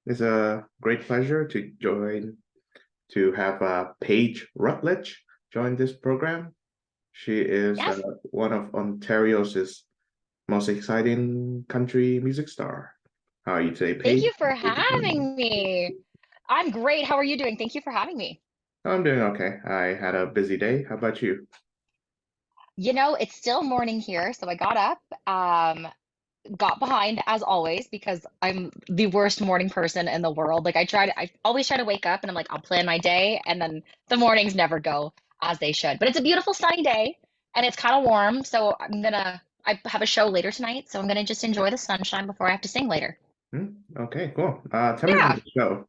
It's a great pleasure to have Paige Rutledge join this program. She is Yes, one of Ontario's most exciting country music star. How are you today, thank Paige? you for Thank you for joining me. having me. I'm great. How are you doing? Thank you for having me. I'm doing okay. I had a busy day. How about you? It's still morning here, so I got up, got behind as always because I'm the worst morning person in the world. I always try to wake up and I'm like, I'll plan my day, and then the mornings never go as they should. But it's a beautiful sunny day and it's kind of warm, so I have a show later tonight, so I'm gonna just enjoy the sunshine before I have to sing later. Okay, cool. Tell me about Yeah. the show.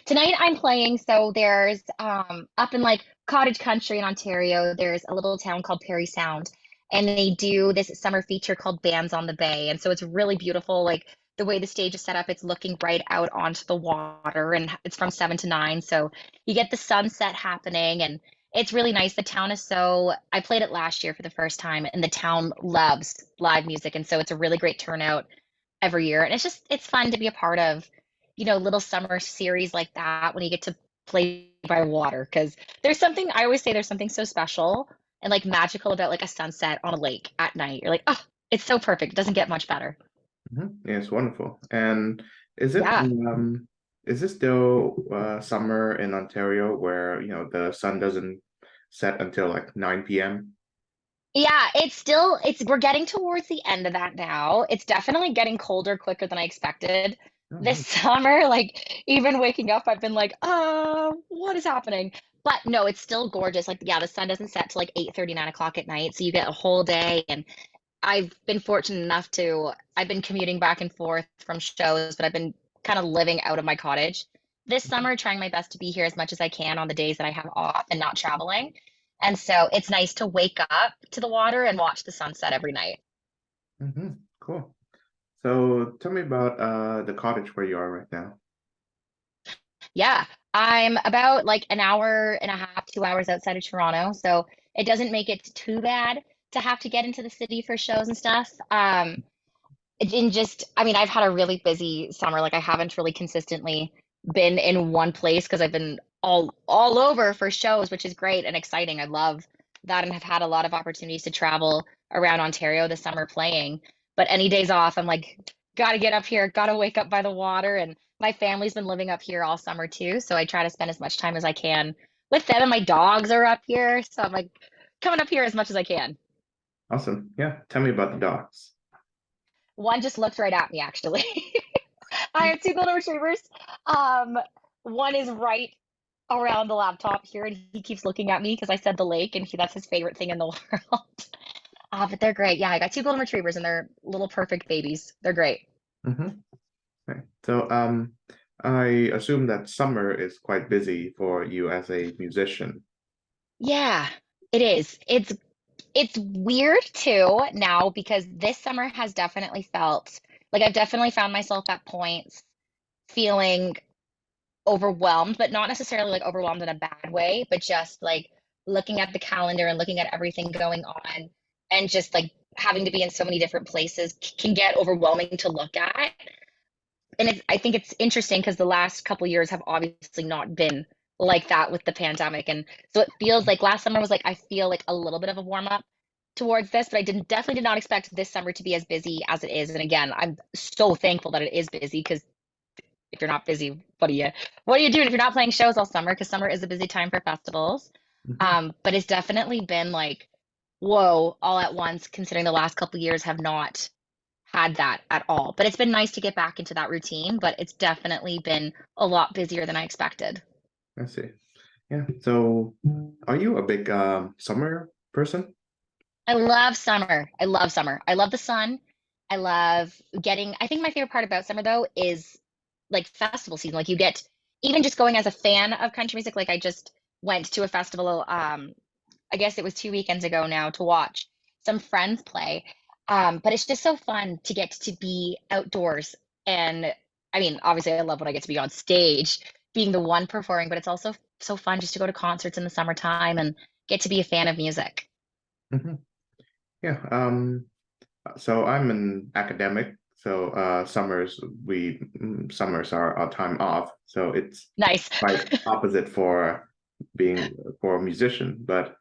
Tonight I'm playing, so there's up in like cottage country in Ontario, there's a little town called Perry Sound, and they do this summer feature called Bands on the Bay. And so it's really beautiful, like the way the stage is set up, it's looking right out onto the water, and it's from 7 to 9. So you get the sunset happening, and it's really nice. The town is so, I played it last year for the first time, and the town loves live music, and so it's a really great turnout every year. And it's fun to be a part of, little summer series like that when you get to play by water. Because I always say there's something so special and like magical about like a sunset on a lake at night. You're like, oh, it's so perfect. It doesn't get much better. Yeah, it's wonderful. And is it Yeah. is this still summer in Ontario where the sun doesn't set until like 9 p.m.? Yeah, we're getting towards the end of that now. It's definitely getting colder quicker than I expected. Oh, This nice. summer, like even waking up, I've been like, what is happening? But no, it's still gorgeous. Like, yeah, the sun doesn't set till like 8:30, 9 o'clock at night. So you get a whole day. And I've been fortunate enough I've been commuting back and forth from shows, but I've been kind of living out of my cottage this summer, trying my best to be here as much as I can on the days that I have off and not traveling. And so it's nice to wake up to the water and watch the sunset every night. Cool. So tell me about the cottage where you are right now. Yeah, I'm about like an hour and a half, 2 hours outside of Toronto. So it doesn't make it too bad to have to get into the city for shows and stuff. I mean, I've had a really busy summer. Like I haven't really consistently been in one place because I've been all over for shows, which is great and exciting. I love that and have had a lot of opportunities to travel around Ontario this summer playing. But any days off, I'm like, gotta get up here, gotta wake up by the water. And my family's been living up here all summer too, so I try to spend as much time as I can with them. And my dogs are up here, so I'm like coming up here as much as I can. Awesome. Yeah, tell me about the dogs. One just looked right at me, actually. I have two golden retrievers. Um, One is right around the laptop here, and he keeps looking at me because I said the lake, and that's his favorite thing in the world. But they're great. Yeah, I got two golden retrievers, and they're little perfect babies. They're great. Mm-hmm. Okay. So I assume that summer is quite busy for you as a musician. Yeah, it is. It's weird too now because this summer has definitely felt like I've definitely found myself at points feeling overwhelmed, but not necessarily like overwhelmed in a bad way, but just like looking at the calendar and looking at everything going on and just like having to be in so many different places can get overwhelming to look at. And I think it's interesting because the last couple years have obviously not been like that with the pandemic. And so it feels like last summer was like, I feel like a little bit of a warm up towards this, but I definitely did not expect this summer to be as busy as it is. And again, I'm so thankful that it is busy because if you're not busy, what are you doing if you're not playing shows all summer? Because summer is a busy time for festivals. Mhm. But it's definitely been like, whoa, all at once, considering the last couple of years have not had that at all. But it's been nice to get back into that routine, but it's definitely been a lot busier than I expected. I see. Yeah. So are you a big summer person? I love summer. I love summer. I love the sun. I think my favorite part about summer though is like festival season. Like you get, even just going as a fan of country music, like I just went to a festival, I guess it was 2 weekends ago now to watch some friends play. But it's just so fun to get to be outdoors. And I mean, obviously I love when I get to be on stage, being the one performing, but it's also so fun just to go to concerts in the summertime and get to be a fan of music. Hmm. Yeah. So I'm an academic, So summers are our time off. So it's Nice. quite opposite for being for a musician. But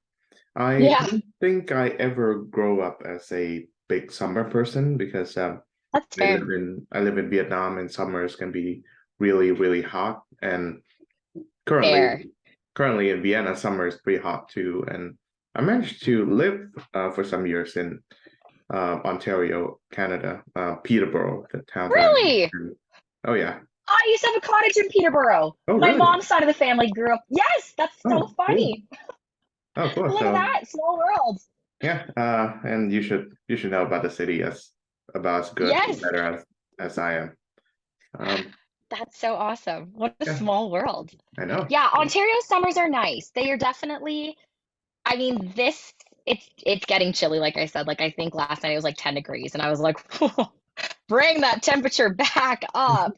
I Yeah, don't think I ever grow up as a big summer person because that's fair. I live in Vietnam and summers can be really, really hot. And currently Fair. currently in Vienna, summer is pretty hot too. And I managed to live for some years in Ontario, Canada, Peterborough, the town that I'm Really? in. Oh yeah. I used to have a cottage in Peterborough. Oh My really? mom's side of the family grew up. Yes, that's so Oh cool. funny. Oh cool. Look at So that, small world. yeah, and you should know about the city as about as good or Yes, better as I am. Um, that's so awesome. What a yeah, small world. I know. Yeah, Ontario summers are nice. They are definitely, I mean, this it's getting chilly, like I said. Like I think last night it was like 10 degrees, and I was like, bring that temperature back up.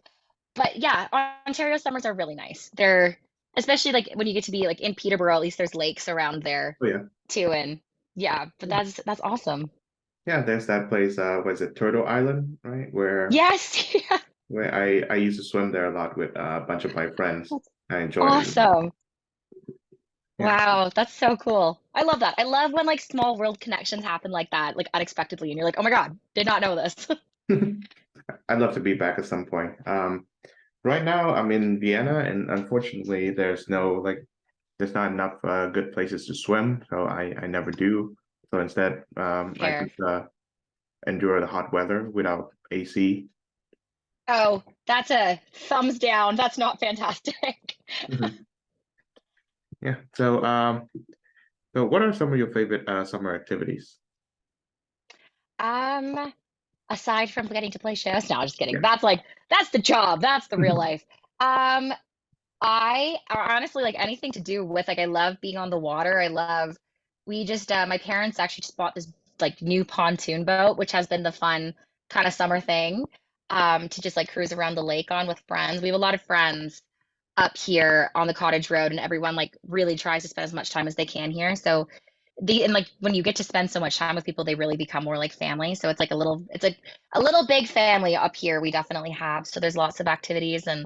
But yeah, Ontario summers are really nice. They're especially like when you get to be like in Peterborough, at least there's lakes around there Oh yeah. too. And yeah, but that's awesome. Yeah, there's that place, was it Turtle Island, right? Yes, yeah, Where I used to swim there a lot with a bunch of my friends. that's I enjoyed it. awesome. Yeah. Wow, that's so cool. I love that. I love when like small world connections happen like that, like unexpectedly, and you're like, oh my God, did not know this. I'd love to be back at some point. Right now I'm in Vienna, and unfortunately, there's not enough good places to swim, so I never do. So instead, I Fair. just endure the hot weather without AC. Oh, that's a thumbs down. That's not fantastic. Mhm. Yeah. So what are some of your favorite summer activities? Um, Aside from getting to play shows, no, just kidding. Yeah. That's like that's the job. That's the real life. Um, I honestly like anything to do with like I love being on the water. I love we just my parents actually just bought this like new pontoon boat, which has been the fun kind of summer thing to just like cruise around the lake on with friends. We have a lot of friends up here on the cottage road and everyone like really tries to spend as much time as they can here. So the and like when you get to spend so much time with people, they really become more like family. So it's like it's like a little big family up here. We definitely have. So there's lots of activities and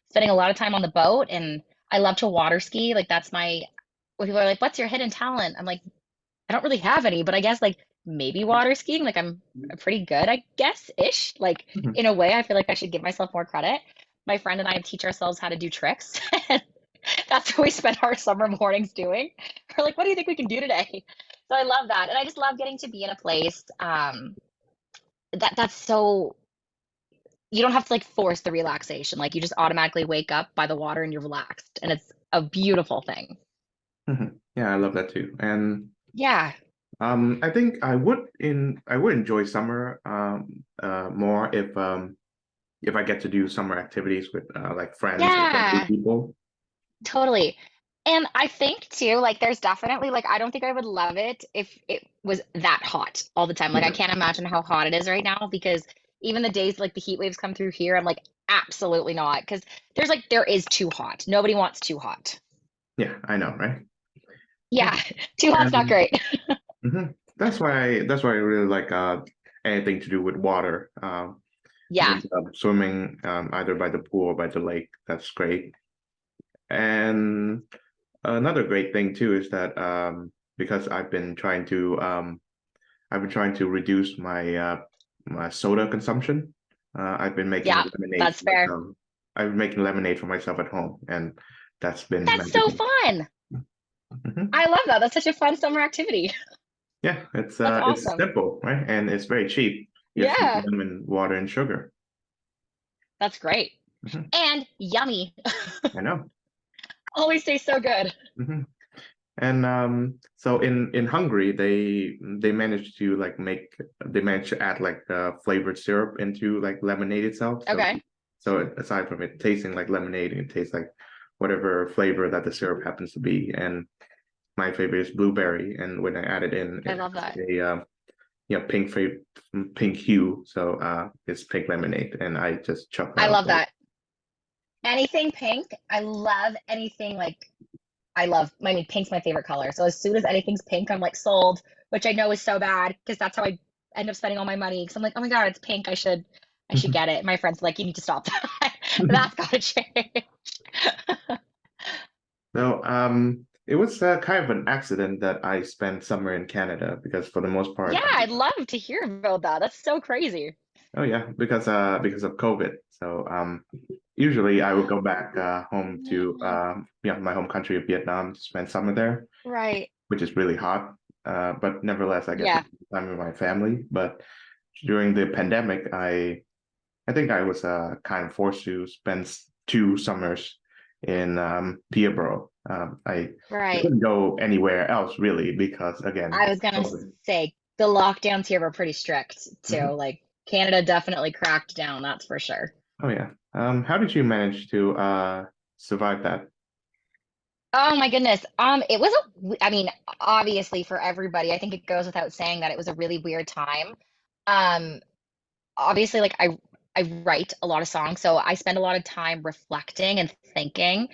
spending a lot of time on the boat. And I love to water ski. Like that's my when people are like, "What's your hidden talent?" I'm like, I don't really have any, but I guess like maybe water skiing. Like I'm pretty good, I guess, ish. Like Mhm. in a way, I feel like I should give myself more credit. My friend and I teach ourselves how to do tricks. That's what we spend our summer mornings doing. We're like, what do you think we can do today? So I love that. And I just love getting to be in a place that's so you don't have to like force the relaxation. Like you just automatically wake up by the water and you're relaxed. And it's a beautiful thing. Mhm. Yeah, I love that too. And Yeah. I think I would enjoy summer more if I get to do summer activities with like friends or family Yeah. people. Totally. And I think too, like there's definitely like I don't think I would love it if it was that hot all the time. Like I Yeah. can't imagine how hot it is right now because even the days like the heat waves come through here, I'm like absolutely not because there is too hot. Nobody wants too hot. Yeah, I know, right? Yeah. Yeah, too hot's not And great. that's why I really like anything to do with water. Yeah, Swimming either by the pool or by the lake. That's great. And another great thing too is that because I've been trying to reduce my soda consumption. I've been making yeah, lemonade that's for fair. myself. I've been making lemonade for myself at home, and that's been That's so magical. fun. Mhm. I love that. That's such a fun summer activity. Yeah, That's it's awesome. simple, right? And it's very cheap. You just need Yeah, lemon, water, and sugar. that's great. Mhm. And yummy. I know. Always tastes so good. Mhm. And so in Hungary, they managed to they managed to add like flavored syrup into like lemonade itself. Okay. So aside from it tasting like lemonade, it tastes like whatever flavor that the syrup happens to be. And my favorite is blueberry. And when I add it in, I it love has that. a pink hue. So it's pink lemonade, and I just chuck that I on love top. that. Anything pink. I love anything like I love I mean pink's my favorite color. So as soon as anything's pink, I'm like sold, which I know is so bad because that's how I end up spending all my money. Because I'm like, oh my God, it's pink. I should. I should get it. My friend's like, you need to stop that. That's gotta change. So, it was kind of an accident that I spent summer in Canada because for the most Yeah, part, I'd love to hear about that. That's so crazy. oh yeah, because of COVID. So, usually I would go back home to Mm, my home country of Vietnam to spend summer there, right. which is really hot. But nevertheless, I get to Yeah. spend time with my family. But during the pandemic, I think I was kind of forced to spend 2 summers in Peterborough. I Right. couldn't go anywhere else really because again, I was gonna COVID. say the lockdowns here were pretty strict too. Mhm. Like Canada definitely cracked down, that's for sure. Oh yeah. How did you manage to survive that? Oh my goodness. It was I mean, obviously for everybody, I think it goes without saying that it was a really weird time. Um, Obviously, like I write a lot of songs, so I spend a lot of time reflecting and thinking.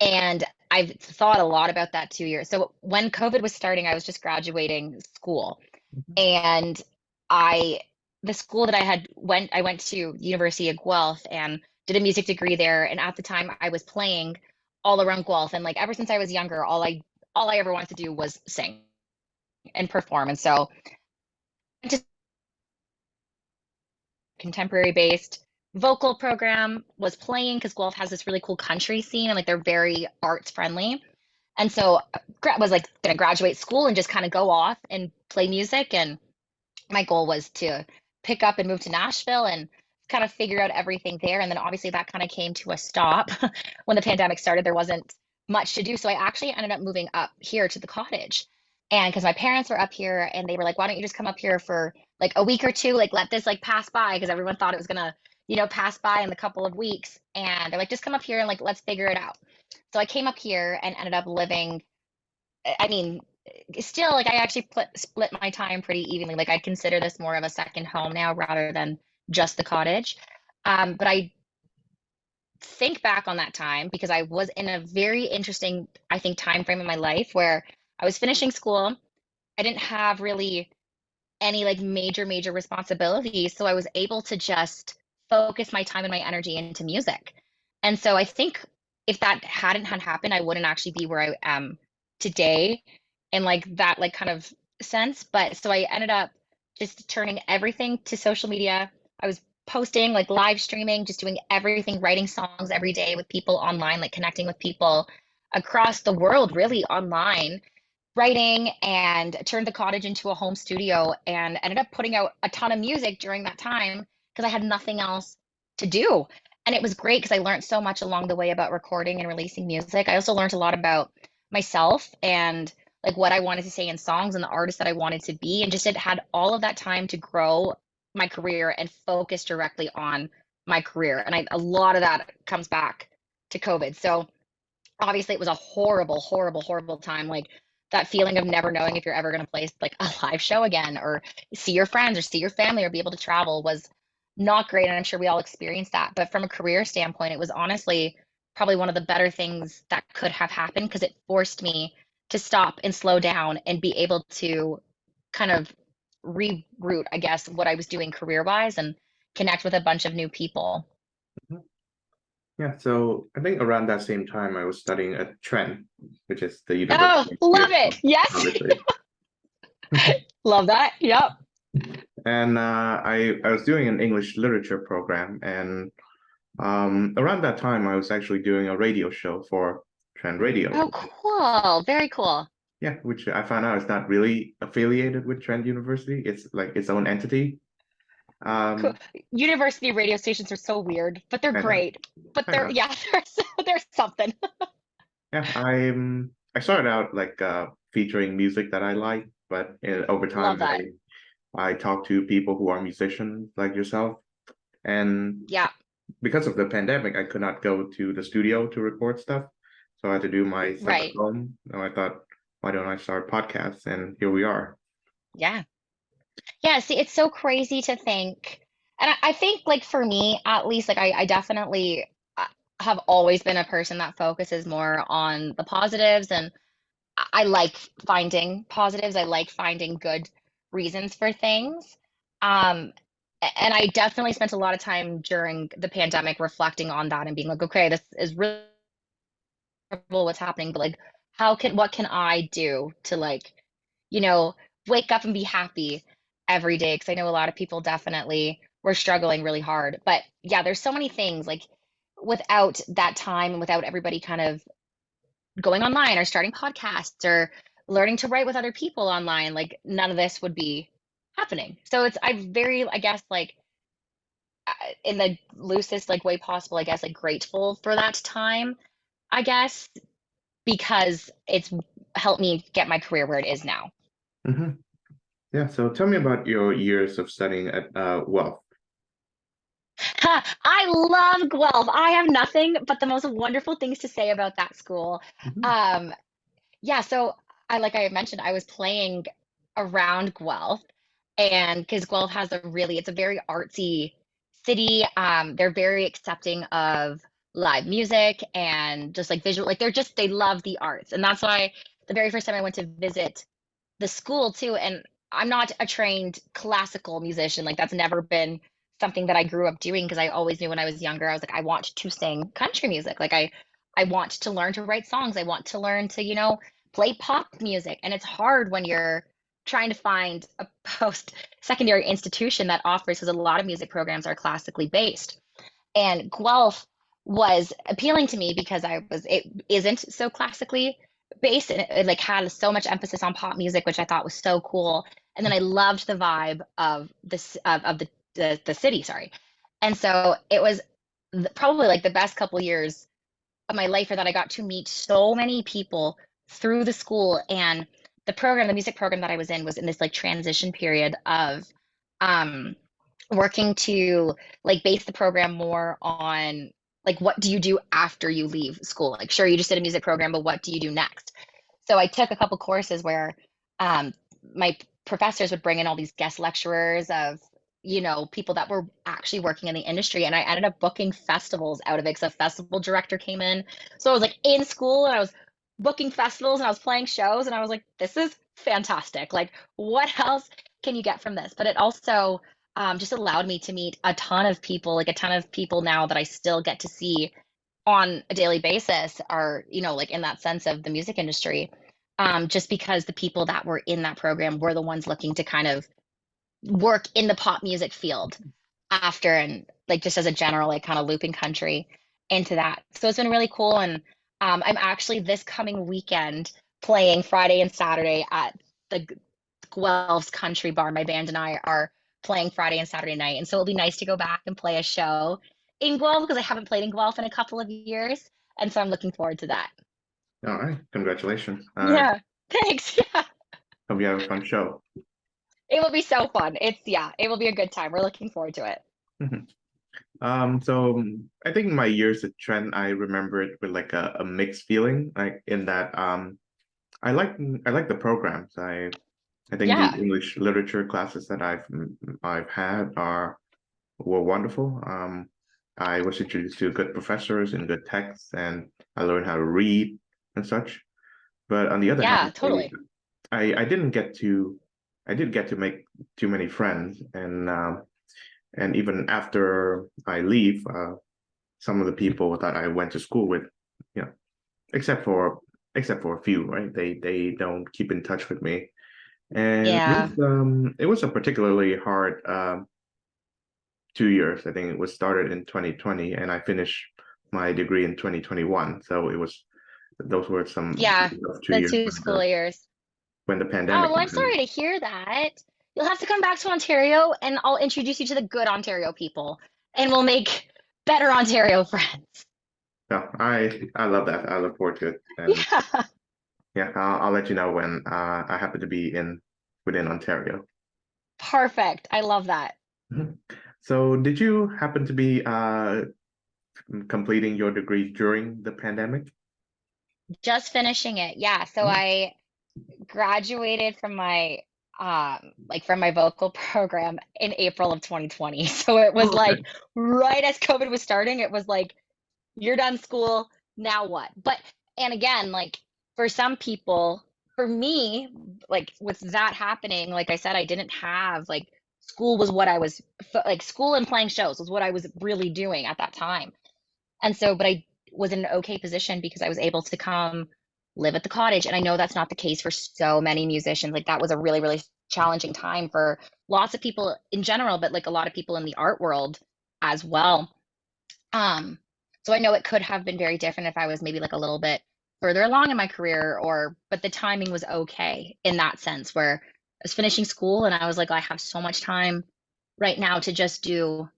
And I've thought a lot about that 2 years. So when COVID was starting, I was just graduating school. And I the school that I went to University of Guelph and did a music degree there. And at the time I was playing all around Guelph. And like ever since I was younger, all I ever wanted to do was sing and perform. And so just contemporary based vocal program was playing because Guelph has this really cool country scene and like they're very arts friendly. And so was like gonna graduate school and just kind of go off and play music. And my goal was to pick up and move to Nashville and kind of figure out everything there. And then obviously that kind of came to a stop when the pandemic started. There wasn't much to do. So I actually ended up moving up here to the cottage. And because my parents were up here and they were like, why don't you just come up here for like a week or two? Like, let this like pass by because everyone thought it was gonna, pass by in a couple of weeks. And they're like, just come up here and like, let's figure it out. So I came up here and ended up living, I mean, still like I actually split my time pretty evenly. Like I consider this more of a second home now rather than just the cottage. But I think back on that time because I was in a very interesting, I think, time frame in my life where I was finishing school. I didn't have really any like major responsibilities, so I was able to just focus my time and my energy into music. And so I think if that hadn't had happened, I wouldn't actually be where I am today in like that like kind of sense. But so I ended up just turning everything to social media. I was posting, like live streaming, just doing everything, writing songs every day with people online, like connecting with people across the world, really online, writing, and turned the cottage into a home studio and ended up putting out a ton of music during that time because I had nothing else to do. And it was great because I learned so much along the way about recording and releasing music. I also learned a lot about myself and like what I wanted to say in songs and the artist that I wanted to be, and just it had all of that time to grow my career and focus directly on my career. And a lot of that comes back to COVID. So obviously it was a horrible time. Like that feeling of never knowing if you're ever going to play like a live show again or see your friends or see your family or be able to travel was not great. And I'm sure we all experienced that. But from a career standpoint, it was honestly probably one of the better things that could have happened because it forced me to stop and slow down and be able to kind of reroute, I guess, what I was doing career wise and connect with a bunch of new people. Mhm. Yeah, so I think around that same time I was studying at Trent, which is the Oh, University of love Vietnam, it. Yes. obviously. Love that. Yep. And I was doing an English literature program, and around that time I was actually doing a radio show for Trend Radio. Oh, cool. Very cool. Yeah, which I found out is not really affiliated with Trent University. It's like its own entity. Cool. Um, University radio stations are so weird, but they're I know, great. But I they're know. yeah, there's something. Yeah, I started out like featuring music that I like, but over Love time that. I talked to people who are musicians like yourself, and Yeah, because of the pandemic, I could not go to the studio to record stuff, so I had to do my stuff at right. home. And I thought, why don't I start podcasts? And here we are. Yeah. Yeah, see, it's so crazy to think. And I think like for me, at least like I definitely have always been a person that focuses more on the positives and I like finding positives. I like finding good reasons for things. Um, And I definitely spent a lot of time during the pandemic reflecting on that and being like, okay, this is really horrible what's happening, but like, what can I do to like, you know, wake up and be happy every day? Because I know a lot of people definitely were struggling really hard. But yeah, there's so many things like without that time and without everybody kind of going online or starting podcasts or learning to write with other people online, like none of this would be happening. So I'm very, I guess, like in the loosest like way possible, I guess, like grateful for that time, I guess, because it's helped me get my career where it is now. Hmm. Yeah. So tell me about your years of studying at Wealth. I love Guelph. I have nothing but the most wonderful things to say about that school. Hmm. Um, yeah, so like I mentioned, I was playing around Guelph, and because Guelph has it's a very artsy city. They're very accepting of live music and just like visual, like they love the arts, and that's why the very first time I went to visit the school too, and I'm not a trained classical musician. Like that's never been something that I grew up doing because I always knew when I was younger, I was like, I want to sing country music. Like I want to learn to write songs. I want to learn to, play pop music. And it's hard when you're trying to find a post-secondary institution that offers, because a lot of music programs are classically based. And Guelph was appealing to me because it isn't so classically based, and it like had so much emphasis on pop music, which I thought was so cool. And then I loved the vibe of this of the city, sorry. And so it was probably like the best couple years of my life, for that I got to meet so many people through the school. And the music program that I was in was in this like transition period of um working to like base the program more on like what do you do after you leave school? Like sure, you just did a music program, but what do you do next? So I took a couple courses where um, my professors would bring in all these guest lecturers of, people that were actually working in the industry. And I ended up booking festivals out of it because a festival director came in. So I was like in school and I was booking festivals and I was playing shows and I was like, this is fantastic. Like, what else can you get from this? But it also just allowed me to meet a ton of people, like a ton of people now that I still get to see on a daily basis are, like in that sense of the music industry. Just because the people that were in that program were the ones looking to kind of work in the pop music field after, and like just as a general, like kind of looping country into that. So it's been really cool. And I'm actually this coming weekend playing Friday and Saturday at the Guelph's Country Bar. My band and I are playing Friday and Saturday night. And so it'll be nice to go back and play a show in Guelph because I haven't played in Guelph in a couple of years. And so I'm looking forward to that. All right. Congratulations. Yeah. Thanks. Yeah. Hope you have a fun show. It will be so fun. Yeah, it will be a good time. We're looking forward to it. Mhm. So I think my years at Trent, I remember it with like a mixed feeling, like in that I like I like the programs. I think the Yeah. English literature classes that I've had are were wonderful. I was introduced to good professors and good texts, and I learned how to read and such. But on the other Yeah, hand, totally. I didn't get to I did get to make too many friends, and even after I leave, some of the people that I went to school with, you know, except for except for a few, right? They don't keep in touch with me, and Yeah. it was a particularly hard 2 years. I think it was started in 2020, and I finished my degree in 2021. So it was those were some Yeah. tough two The years two school years. when the Oh, pandemic well, I'm happened. sorry to hear that. You'll have to come back to Ontario and I'll introduce you to the good Ontario people and we'll make better Ontario friends. So I love that. I look forward to it, and Yeah. yeah, I'll let you know when I happen to be in within Ontario. Perfect. I love that. Mhm. So, did you happen to be completing your degree during the pandemic? Just finishing it. Yeah. So Mhm. I graduated from my vocal program in April of 2020. So it was Oh, like okay. right as COVID was starting, it was like you're done school, now what? But and again, like for some people, for me, like with that happening, like I said, I didn't have like school was what I was like, school and playing shows was what I was really doing at that time. And so, but I was in an okay position because I was able to come live at the cottage. And I know that's not the case for so many musicians. Like that was a really, really challenging time for lots of people in general, but like a lot of people in the art world as well. Um, so I know it could have been very different if I was maybe like a little bit further along in my career or but the timing was okay in that sense where I was finishing school and I was like, I have so much time right now to just do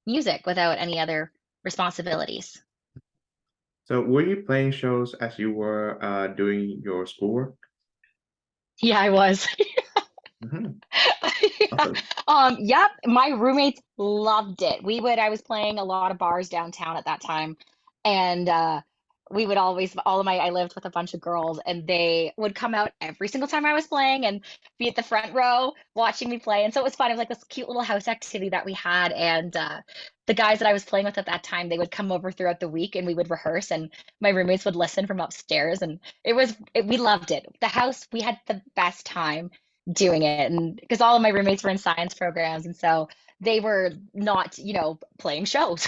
music without any other responsibilities. So were you playing shows as you were doing your schoolwork? Yeah, I was. Hmm. Awesome. Yep, my roommates loved it. I was playing a lot of bars downtown at that time, and we would always, all of my, I lived with a bunch of girls, and they would come out every single time I was playing and be at the front row watching me play. And so it was fun. It was like this cute little house activity that we had. And the guys that I was playing with at that time, they would come over throughout the week and we would rehearse, and my roommates would listen from upstairs. And we loved it. The house, we had the best time doing it, and because all of my roommates were in science programs, and so they were not, playing shows.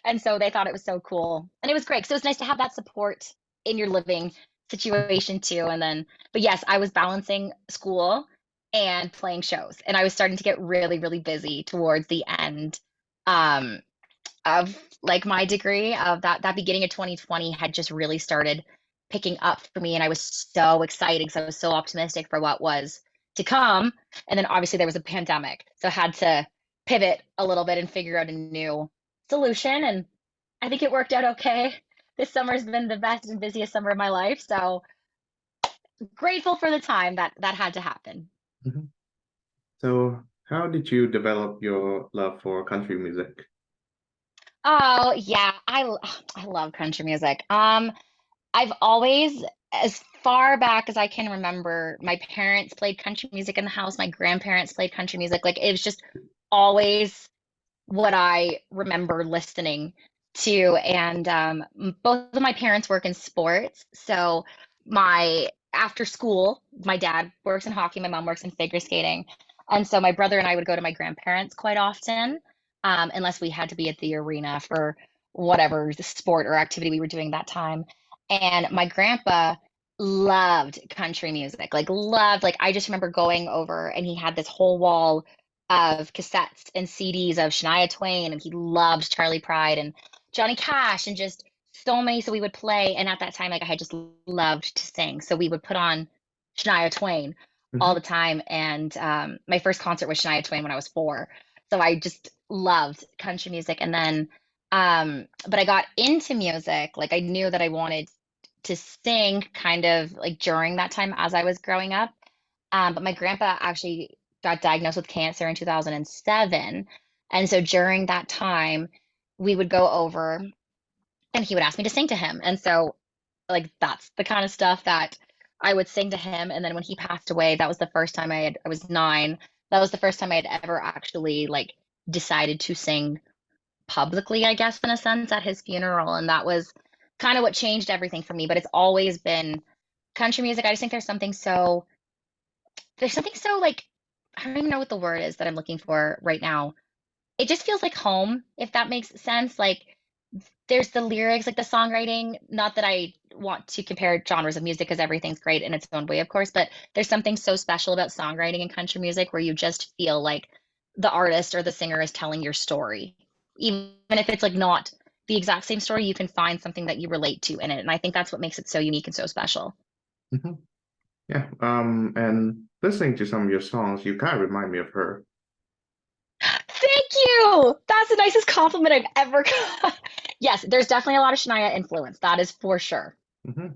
And so they thought it was so cool, and it was great, so it was nice to have that support in your living situation too. And then, but yes, I was balancing school and playing shows, and I was starting to get really, really busy towards the end um of like my degree. Of that beginning of 2020 had just really started picking up for me, and I was so excited because I was so optimistic for what was to come. And then obviously there was a pandemic, so I had to pivot a little bit and figure out a new solution, and I think it worked out okay. This summer's been the best and busiest summer of my life, so grateful for the time that had to happen. Mhm. So how did you develop your love for country music? Oh yeah, I love country music. I've always, as far back as I can remember, my parents played country music in the house. My grandparents played country music. Like it was just always what I remember listening to. And both of my parents work in sports. So after school, my dad works in hockey, my mom works in figure skating. And so my brother and I would go to my grandparents quite often, unless we had to be at the arena for whatever the sport or activity we were doing that time. And my grandpa loved country music, like loved, like I just remember going over and he had this whole wall of cassettes and CDs of Shania Twain, and he loved Charlie Pride and Johnny Cash and just so many. So we would play, and at that time, like I had just loved to sing, so we would put on Shania Twain all Mhm. the time. And my first concert was Shania Twain when I was 4, so I just loved country music. And then, but I got into music, like I knew that I wanted to sing kind of like during that time as I was growing up. But my grandpa actually got diagnosed with cancer in 2007. And so during that time, we would go over and he would ask me to sing to him. And so, like, that's the kind of stuff that I would sing to him. And then when he passed away, that was the first time I was 9. That was the first time I had ever actually like decided to sing publicly, I guess, in a sense, at his funeral. And that was kind of what changed everything for me. But it's always been country music. I just think there's something so like, I don't even know what the word is that I'm looking for right now. It just feels like home, if that makes sense. Like there's the lyrics, like the songwriting, not that I want to compare genres of music because everything's great in its own way, of course, but there's something so special about songwriting in country music where you just feel like the artist or the singer is telling your story. Even if it's like not the exact same story, you can find something that you relate to in it. And I think that's what makes it so unique and so special. Mhm. Yeah. And listening to some of your songs, you kind of remind me of her. Thank you. That's the nicest compliment I've ever got. Yes, there's definitely a lot of Shania influence. That is for sure. Hmm.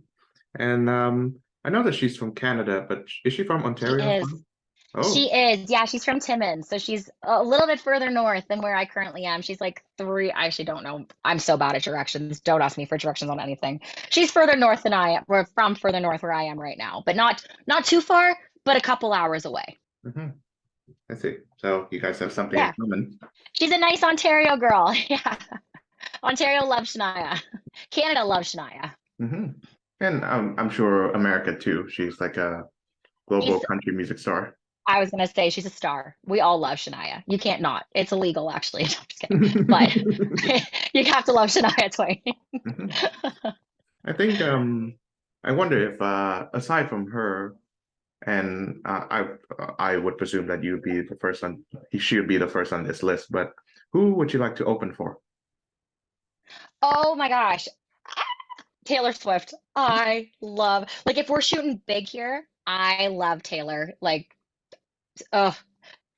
And I know that she's from Canada, but is she from She Ontario as is. well? Oh. She is. Yeah, she's from Timmins. So she's a little bit further north than where I currently am. She's like 3. I actually don't know. I'm so bad at directions. Don't ask me for directions on anything. She's further north than I am. We're from further north where I am right now, but not too far, but a couple hours away. Hmm. I see. So you guys have something in Yeah. common. She's a nice Ontario girl. Yeah. Ontario loves Shania. Canada loves Shania. Hmm. And I'm sure America too. She's like a global She's country music star. I was gonna say she's a star. We all love Shania. You can't not. It's illegal, actually. No, I'm just kidding. But you have to love Shania Twain. Mhm. I think I wonder if aside from her, and I would presume that you'd be the first on he should be the first on this list, but who would you like to open for? Oh my gosh. Taylor Swift. I love, like, if we're shooting big here, I love Taylor. Like, oh,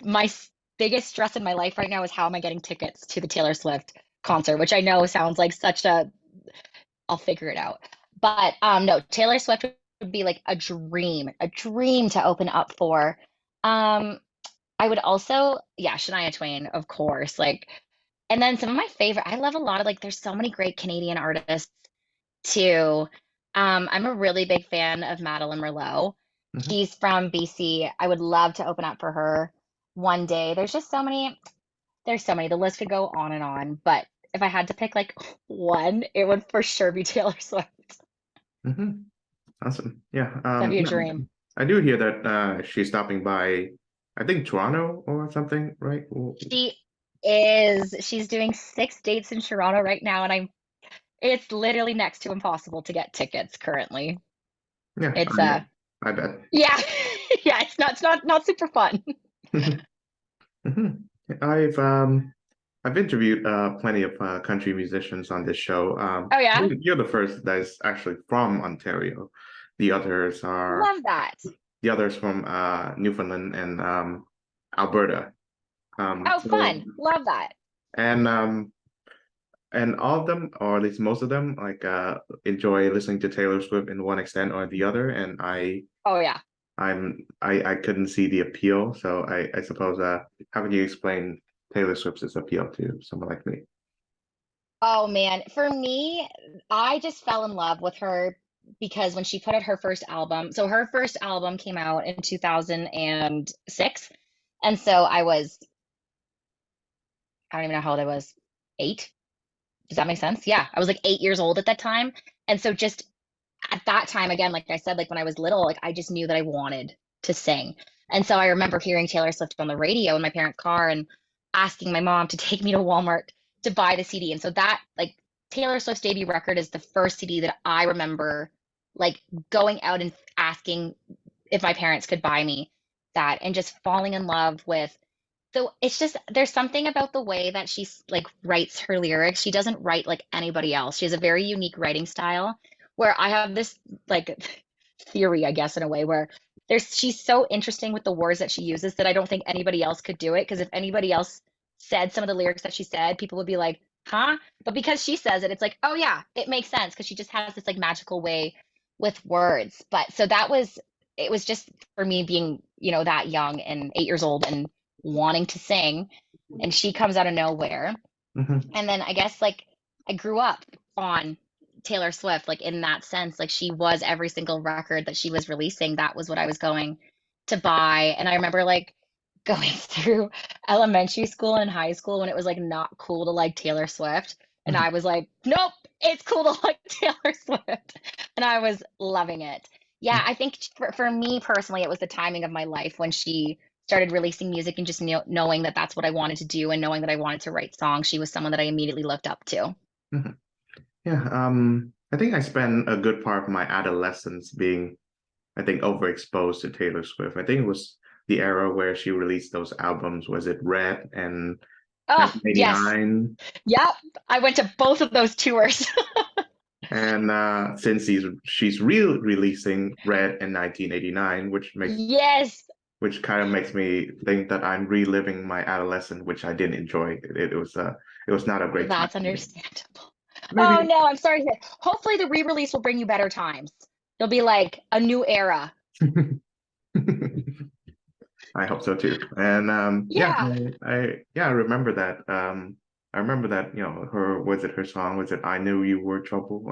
my biggest stress in my life right now is how am I getting tickets to the Taylor Swift concert, which I know sounds like such a, I'll figure it out. But no, Taylor Swift would be like a dream to open up for. Um, I would also, yeah, Shania Twain, of course. Like, and then some of my favorite, I love a lot of like, there's so many great Canadian artists too. I'm a really big fan of Madeline Merlot. Mhm. She's from BC. I would love to open up for her one day. There's just so many, there's so many. The list could go on and on, but if I had to pick like one, it would for sure be Taylor Swift. Mhm. Awesome. Yeah. That'd be a Yeah, dream. I do hear that she's stopping by, I think Toronto or something, right? She she's doing 6 dates in Toronto right now, and it's literally next to impossible to get tickets currently. Yeah, It's I bet. yeah, yeah, it's not super fun. Mhm. I've interviewed plenty of country musicians on this show. Oh yeah, You're the first that is actually from Ontario. The others are love that. the others from Newfoundland and Alberta. Oh, So fun. Love that. and all of them, or at least most of them, like enjoy listening to Taylor Swift in one extent or the other. And Oh yeah. I couldn't see the appeal. So I suppose how can you explain Taylor Swift's appeal to someone like me? Oh man, for me, I just fell in love with her because when she put out her first album, so her first album came out in 2006. And so I don't even know how old I was, 8. Does that make sense? Yeah, I was like 8 years old at that time. And so just at that time, again, like I said, like when I was little, like I just knew that I wanted to sing. And so I remember hearing Taylor Swift on the radio in my parents' car and asking my mom to take me to Walmart to buy the CD. And so that, like, Taylor Swift's debut record is the first CD that I remember, like, going out and asking if my parents could buy me that and just falling in love with. So it's just there's something about the way that she's like writes her lyrics. She doesn't write like anybody else. She has a very unique writing style where I have this like theory, I guess, in a way where she's so interesting with the words that she uses that I don't think anybody else could do it. Because if anybody else said some of the lyrics that she said, people would be like, huh? But because she says it, it's like, oh yeah, it makes sense because she just has this like magical way with words. But so it was just for me being, that young and 8 years old and wanting to sing, and she comes out of nowhere. Mhm. And then I guess like I grew up on Taylor Swift, like in that sense, like she was every single record that she was releasing, that was what I was going to buy. And I remember like going through elementary school and high school when it was like not cool to like Taylor Swift. And Mhm. I was like, nope, it's cool to like Taylor Swift. And I was loving it. Yeah, I think for me personally, it was the timing of my life when she started releasing music and just knowing that that's what I wanted to do and knowing that I wanted to write songs. She was someone that I immediately looked up to. Mhm. Yeah, I think I spent a good part of my adolescence being, I think, overexposed to Taylor Swift. I think it was the era where she released those albums. Was it Red and Oh, yes. 1989? Yep. I went to both of those tours. And since she's releasing Red in 1989, Yes. which kind of makes me think that I'm reliving my adolescence, which I didn't enjoy. It was not a great time That's for me. understandable. Oh Maybe no, I'm sorry to hear. Hopefully the re-release will bring you better times. It'll be like a new era. I hope so too. And yeah, Yeah. I remember that. I remember that, her was it her song? Was it I Knew You Were Trouble?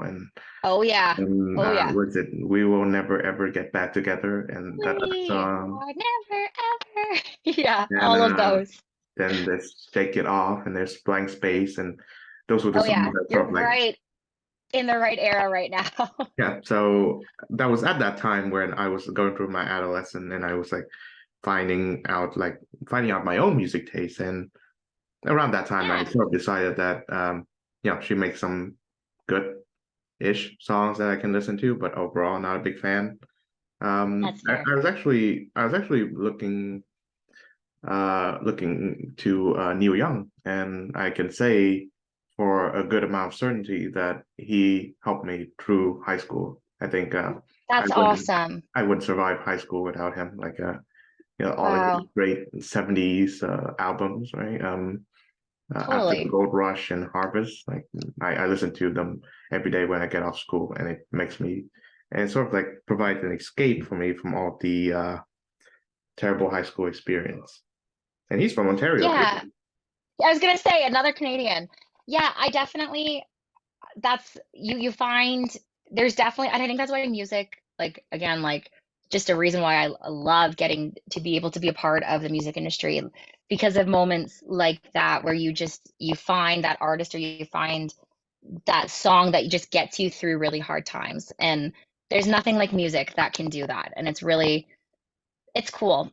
Oh yeah. And Oh yeah. was it We Will Never Ever Get Back Together? And that other We song. are never ever. Yeah, And all of those. then there's Shake It Off and there's Blank Space. And those were the Oh songs yeah. that You're sort of like, right in the right era right now. yeah. So that was at that time when I was going through my adolescence and I was like, finding out my own music taste. And around that time, I Yeah, sort of decided that she makes some good-ish songs that I can listen to, but overall, not a big fan. that's fair. I was actually looking to Neil Young, and I can say for a good amount of certainty that he helped me through high school. I think I That's wouldn't awesome. I wouldn't survive high school without him. All of his Wow, great '70s albums, right? After the totally. Gold Rush and Harvest, I listen to them every day when I get off school, and it sort of like provides an escape for me from all the terrible high school experience. And he's from Ontario too. Yeah, I was gonna say another Canadian. Yeah, I definitely that's you find there's definitely and I think that's why music like again like just a reason why I love getting to be able to be a part of the music industry because of moments like that where you find that artist or you find that song that just gets you through really hard times and there's nothing like music that can do that and it's cool.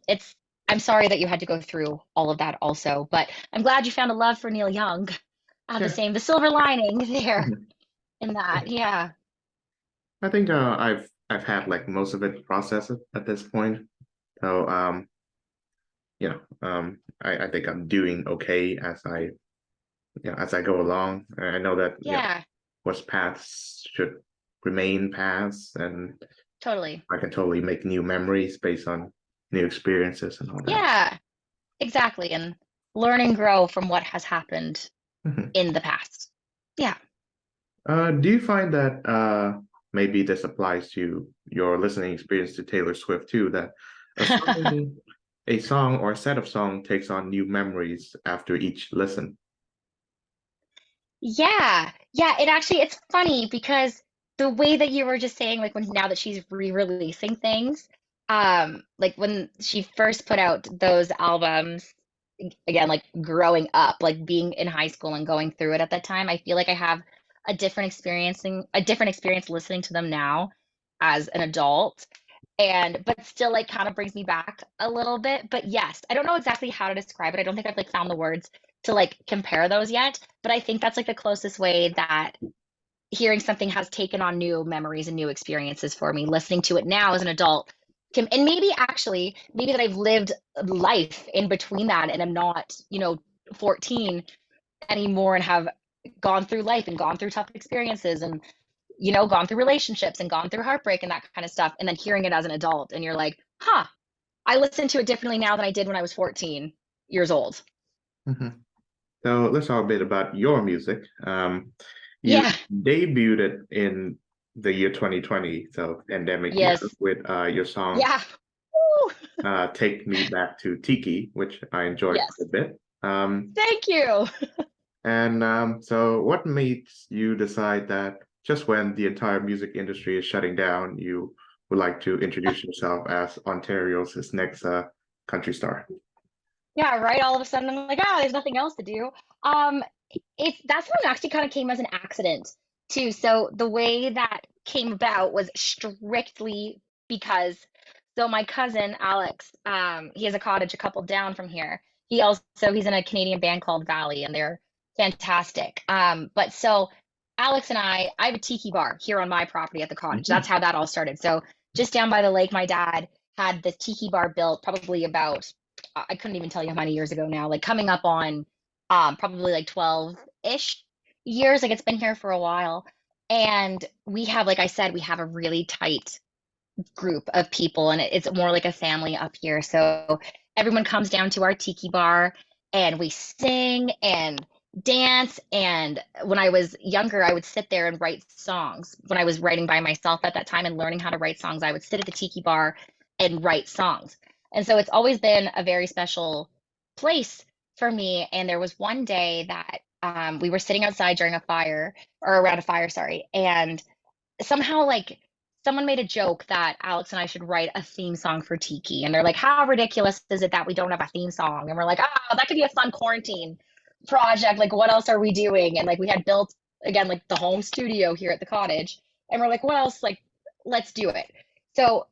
I'm sorry that you had to go through all of that also, but I'm glad you found a love for Neil Young. Yeah. The silver lining there Mhm. in that. Yeah. I think I've had like most of it processed at this point. So I think I'm doing okay as I go along. I know that Yeah, what's past should remain past, and totally. I can totally make new memories based on new experiences and all that. Yeah, exactly. And learn and grow from what has happened Mhm. in the past. Yeah. Do you find that maybe this applies to your listening experience to Taylor Swift too, that a song, a song or a set of song takes on new memories after each listen? Yeah. Yeah, it's funny because the way that you were just saying, like when now that she's re-releasing things, like when she first put out those albums, again, like growing up, like being in high school and going through it at that time, I feel like I have a different experience listening to them now as an adult. And but still like kind of brings me back a little bit. But yes, I don't know exactly how to describe it. I don't think I've like found the words to like compare those yet, but I think that's like the closest way that hearing something has taken on new memories and new experiences for me. Listening to it now as an adult and maybe actually maybe that I've lived life in between that and I'm not 14 anymore and have gone through life and gone through tough experiences and gone through relationships and gone through heartbreak and that kind of stuff and then hearing it as an adult and you're like huh, I listen to it differently now than I did when I was 14 years old. Mhm. So let's talk a bit about your music. You Yeah. debuted it in the year 2020, so pandemic year, Yes. with your song Yeah. Woo! "Take Me Back to Tiki," which I enjoyed quite Yes. a bit. Thank you. And so, what makes you decide that just when the entire music industry is shutting down, you would like to introduce yourself as Ontario's next country star? Yeah, right. All of a sudden, I'm like, ah, there's nothing else to do. Um, that song actually kind of came as an accident too. So the way that came about was strictly because my cousin Alex, he has a cottage a couple down from here. He's in a Canadian band called Valley, and they're fantastic. But so Alex and I have a tiki bar here on my property at the cottage. That's Mhm. how that all started. So just down by the lake, my dad had the tiki bar built probably about I couldn't even tell you how many years ago now, like coming up on probably like 12-ish years. Like it's been here for a while. And we have, like I said, we have a really tight group of people and it's more like a family up here. So everyone comes down to our tiki bar and we sing and dance. And when I was younger, I would sit there and write songs. When I was writing by myself at that time and learning how to write songs, I would sit at the tiki bar and write songs. And so it's always been a very special place for me. And there was one day that we were sitting outside during a fire or around a fire, sorry, and somehow like someone made a joke that Alex and I should write a theme song for Tiki. And they're like, how ridiculous is it that we don't have a theme song? And we're like, oh, that could be a fun quarantine project. Like, what else are we doing? And like, we had built, again, like the home studio here at the cottage. And we're like, what else? Like, let's do it. So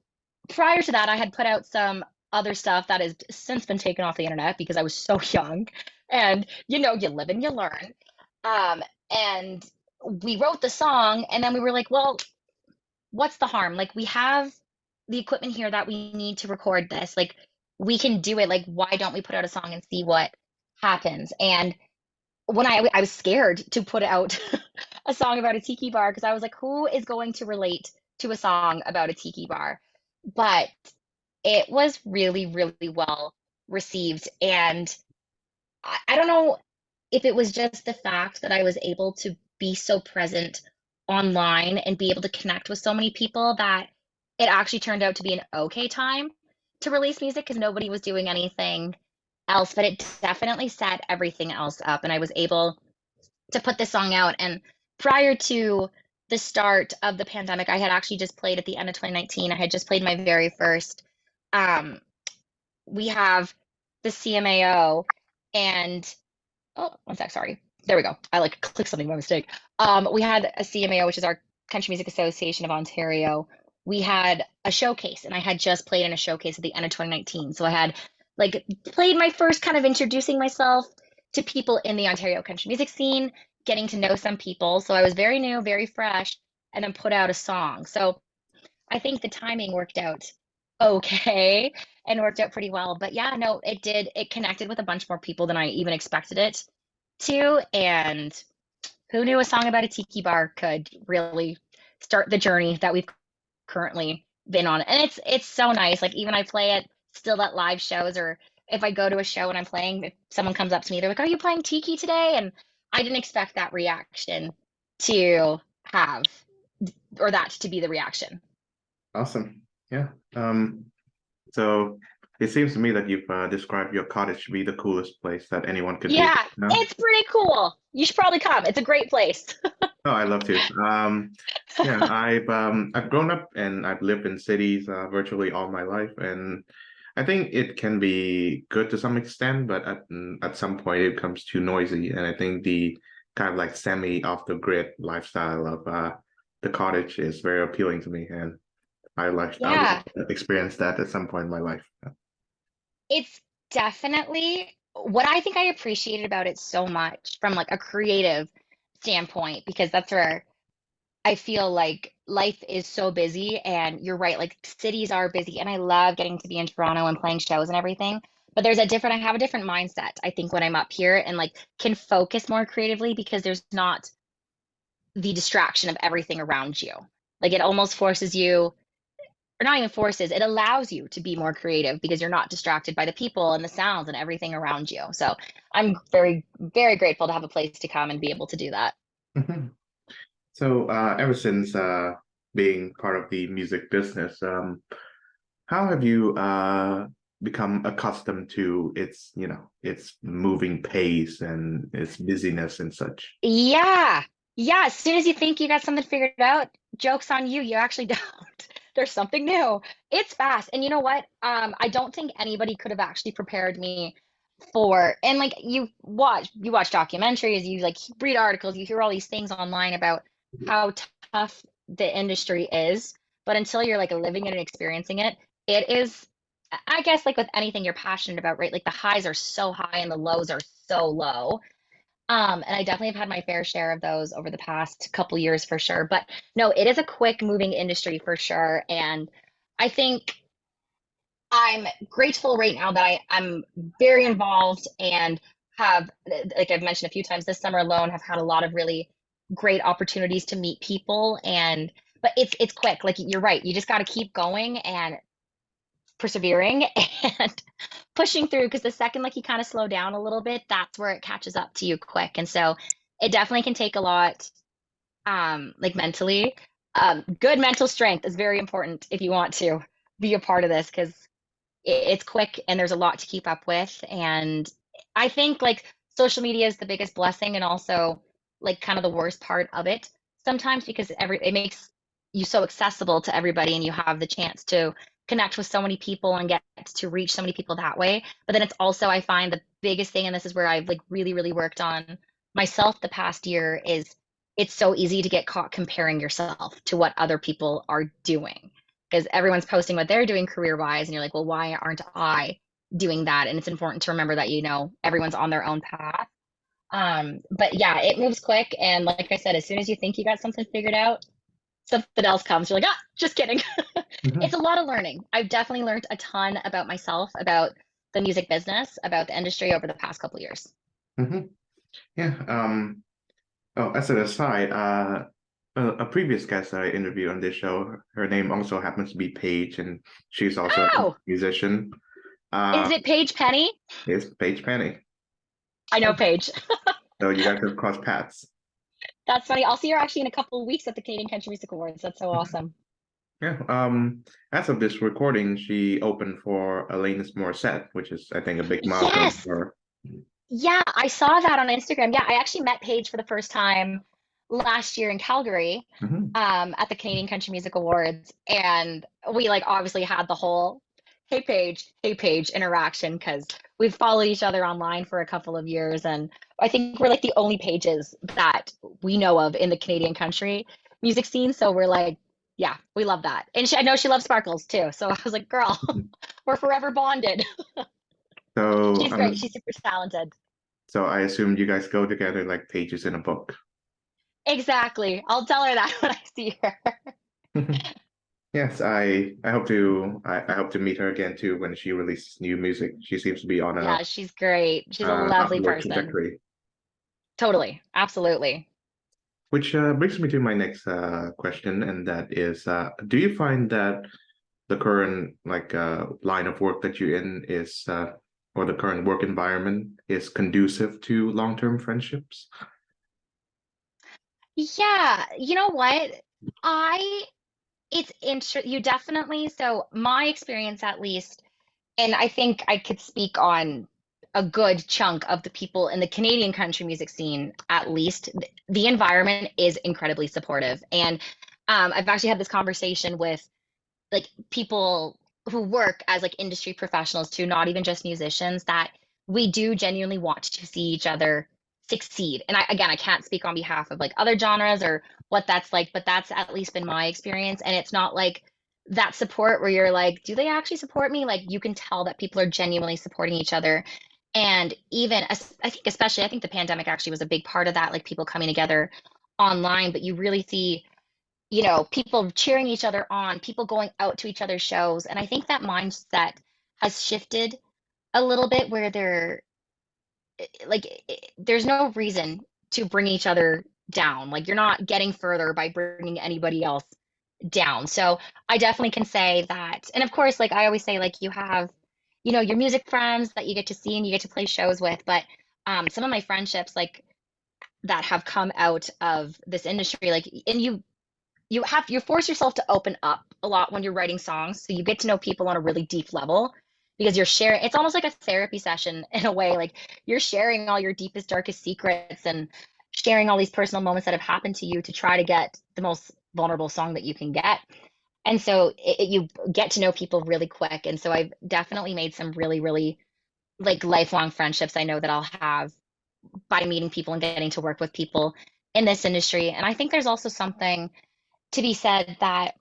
prior to that, I had put out some other stuff that has since been taken off the internet because I was so young. And you know, you live and you learn. And we wrote the song, and then we were like, well, what's the harm? Like, we have the equipment here that we need to record this. Like, we can do it. Like, why don't we put out a song and see what happens? And when I was scared to put out a song about a tiki bar because I was like, who is going to relate to a song about a tiki bar? But it was really, really well received. And I don't know if it was just the fact that I was able to be so present online and be able to connect with so many people that it actually turned out to be an okay time to release music because nobody was doing anything else. But it definitely set everything else up. And I was able to put this song out. And prior to the start of the pandemic, I had actually just played at the end of 2019. I had just played my very first. Um, we have the CMAO, and oh, one sec, sorry. There we go. I like clicked something by mistake. We had a CMAO, which is our Country Music Association of Ontario. We had a showcase, and I had just played in a showcase at the end of 2019. So I had like played my first kind of introducing myself to people in the Ontario country music scene, getting to know some people. So I was very new, very fresh, and then put out a song. So I think the timing worked out okay and worked out pretty well. But yeah, no, it did. It connected with a bunch more people than I even expected it to. And who knew a song about a tiki bar could really start the journey that we've currently been on? And it's so nice. Like even I play it still at live shows, or if I go to a show and I'm playing, if someone comes up to me, they're like, "Are you playing tiki today?" And I didn't expect that reaction to have, or that to be the reaction. Awesome. Yeah. So it seems to me that you've described your cottage to be the coolest place that anyone could be. Yeah, No? it's pretty cool. You should probably come. It's a great place. Oh, I love to. Yeah, I've grown up and I've lived in cities virtually all my life, and I think it can be good to some extent, but at some point it becomes too noisy, and I think the kind of like semi off the grid lifestyle of the cottage is very appealing to me, and I would Yeah, experience that at some point in my life. it's definitely what I think I appreciated about it so much from like a creative standpoint, because that's where I feel like life is so busy, and you're right, like cities are busy, and I love getting to be in Toronto and playing shows and everything. But I have a different mindset, I think, when I'm up here and like can focus more creatively because there's not the distraction of everything around you. Like it almost forces you, or not even forces, it allows you to be more creative because you're not distracted by the people and the sounds and everything around you. So I'm very, very grateful to have a place to come and be able to do that. Mhm. So, ever since being part of the music business, how have you become accustomed to its moving pace and its busyness and such? Yeah. Yeah. As soon as you think you got something figured out, joke's on you. You actually don't. There's something new. It's fast. And you know what? I don't think anybody could have actually prepared me for, and like you watch documentaries, you like read articles, you hear all these things online about how tough the industry is. But until you're like living it and experiencing it, it is, I guess, like with anything you're passionate about, right? Like the highs are so high and the lows are so low. And I definitely have had my fair share of those over the past couple years for sure. But no, it is a quick moving industry for sure. And I think I'm grateful right now that I'm very involved and have, like I've mentioned a few times this summer alone, have had a lot of really great opportunities to meet people. And but it's quick. Like you're right. You just got to keep going and persevering and pushing through, because the second like you kind of slow down a little bit, that's where it catches up to you quick. And so it definitely can take a lot, like mentally. Good mental strength is very important if you want to be a part of this, because it's quick and there's a lot to keep up with. And I think like social media is the biggest blessing and also like kind of the worst part of it sometimes, because it makes you so accessible to everybody and you have the chance to connect with so many people and get to reach so many people that way. But then it's also, I find the biggest thing, and this is where I've like really, really worked on myself the past year, is it's so easy to get caught comparing yourself to what other people are doing. because everyone's posting what they're doing career wise, and you're like, well, why aren't I doing that? And it's important to remember that, everyone's on their own path. But yeah, it moves quick. And like I said, as soon as you think you got something figured out, something else comes. You're like, ah, just kidding. It's a Hmm. lot of learning. I've definitely learned a ton about myself, about the music business, about the industry over the past couple of years. Hmm. Yeah. Oh, as an aside, a previous guest I interviewed on this show, her name also happens to be Paige, and she's also a Oh, musician. is it Paige Penny? It's Paige Penny. I know Paige. So you guys have crossed paths. That's funny. I'll see her actually in a couple of weeks at the Canadian Country Music Awards. That's so awesome. Yeah. As of this recording, she opened for Alanis Morissette, which is, I think, a big milestone Yes. for her. Yeah, I saw that on Instagram. Yeah, I actually met Paige for the first time last year in Calgary, Hmm. at the Canadian Country Music Awards. And we like obviously had the whole hey Paige interaction because we've followed each other online for a couple of years. And I think we're like the only pages that we know of in the Canadian country music scene. So we're like, yeah, we love that. And I know she loves sparkles too. So I was like, girl, we're forever bonded. So She's great. She's super talented. so I assumed you guys go together like pages in a book. Exactly. I'll tell her that when I see her. Yes, I hope to meet her again too when she releases new music. She seems to be on a Yeah, she's great. She's a lovely upward person. trajectory. Totally. Absolutely. Which brings me to my next question, and that is, do you find that the current line of work that you're in is or the current work environment is conducive to long-term friendships? Yeah, you know what? I it's you definitely, so my experience at least, and I think I could speak on a good chunk of the people in the Canadian country music scene, at least, the environment is incredibly supportive. And I've actually had this conversation with like people who work as like industry professionals too, not even just musicians, that we do genuinely want to see each other succeed. And I can't speak on behalf of like other genres or what that's like, but that's at least been my experience. And it's not like that support where you're like, do they actually support me? Like you can tell that people are genuinely supporting each other. And even I think especially I think the pandemic actually was a big part of that, like people coming together online, but you really see, people cheering each other on, people going out to each other's shows. And I think that mindset has shifted a little bit where there's no reason to bring each other down. Like you're not getting further by bringing anybody else down. So I definitely can say that. And of course, like I always say, like you have, your music friends that you get to see and you get to play shows with. But some of my friendships, like that have come out of this industry, like, and you force yourself to open up a lot when you're writing songs, so you get to know people on a really deep level because you're sharing. It's almost like a therapy session in a way, like you're sharing all your deepest darkest secrets and sharing all these personal moments that have happened to you to try to get the most vulnerable song that you can get. And so you get to know people really quick. And so I've definitely made some really really like lifelong friendships I know that I'll have by meeting people and getting to work with people in this industry. And I think there's also something to be said that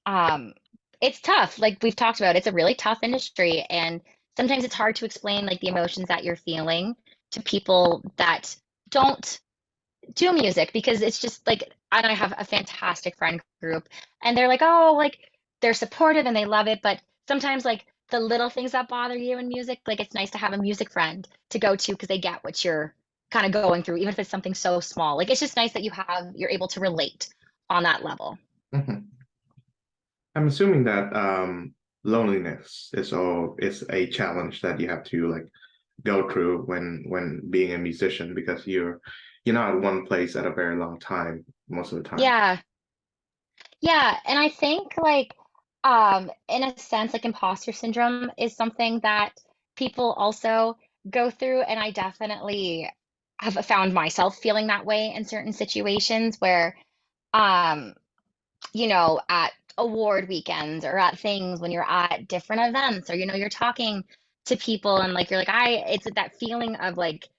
um, it's tough. Like we've talked about, it's a really tough industry, and sometimes it's hard to explain like the emotions that you're feeling to people that don't do music because it's just like, and I have a fantastic friend group, and they're like, oh, like they're supportive and they love it, but sometimes like the little things that bother you in music, like it's nice to have a music friend to go to because they get what you're kind of going through, even if it's something so small. Like it's just nice that you're able to relate on that level. Mhm. I'm assuming that loneliness is a challenge that you have to like go through when being a musician because you're not at one place at a very long time most of the time. Yeah. Yeah. And I think like in a sense, like imposter syndrome is something that people also go through. And I definitely have found myself feeling that way in certain situations where um, at award weekends or at things when you're at different events or you're talking to people and like you're like it's that feeling of like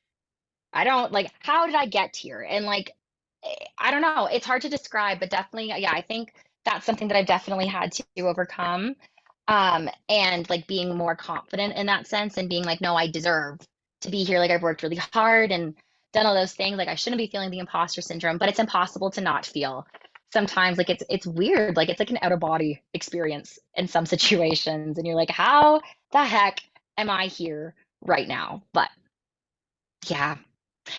I don't like, how did I get here? And like, I don't know. It's hard to describe, but definitely, yeah, I think that's something that I've definitely had to overcome. And like being more confident in that sense and being like, no, I deserve to be here. Like I've worked really hard and done all those things. Like I shouldn't be feeling the imposter syndrome, but it's impossible to not feel sometimes. Like it's weird. Like it's like an out of body experience in some situations. And you're like, how the heck am I here right now? But yeah,